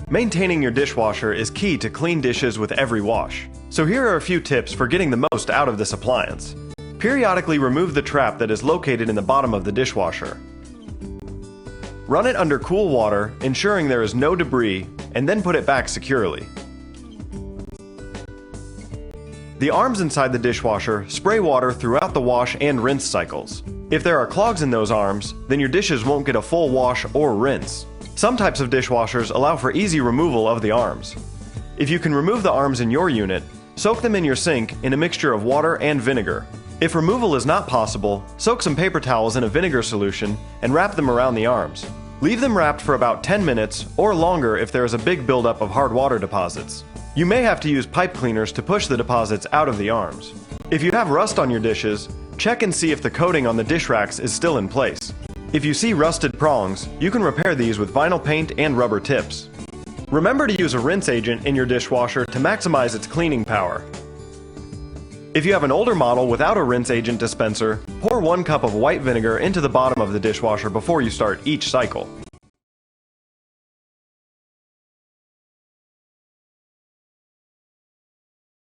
Maintaining your dishwasher is key to clean dishes with every wash. So here are a few tips for getting the most out of this appliance. Periodically remove the trap that is located in the bottom of the dishwasher. Run it under cool water, ensuring there is no debris, and then put it back securely. The arms inside the dishwasher spray water throughout the wash and rinse cycles. If there are clogs in those arms, then your dishes won't get a full wash or rinse. Some types of dishwashers allow for easy removal of the arms. If you can remove the arms in your unit, soak them in your sink in a mixture of water and vinegar. If removal is not possible, soak some paper towels in a vinegar solution and wrap them around the arms. Leave them wrapped for about 10 minutes or longer if there is a big buildup of hard water deposits. You may have to use pipe cleaners to push the deposits out of the arms. If you have rust on your dishes, check and see if the coating on the dish racks is still in place. If you see rusted prongs, you can repair these with vinyl paint and rubber tips. Remember to use a rinse agent in your dishwasher to maximize its cleaning power. If you have an older model without a rinse agent dispenser, pour 1 cup of white vinegar into the bottom of the dishwasher before you start each cycle.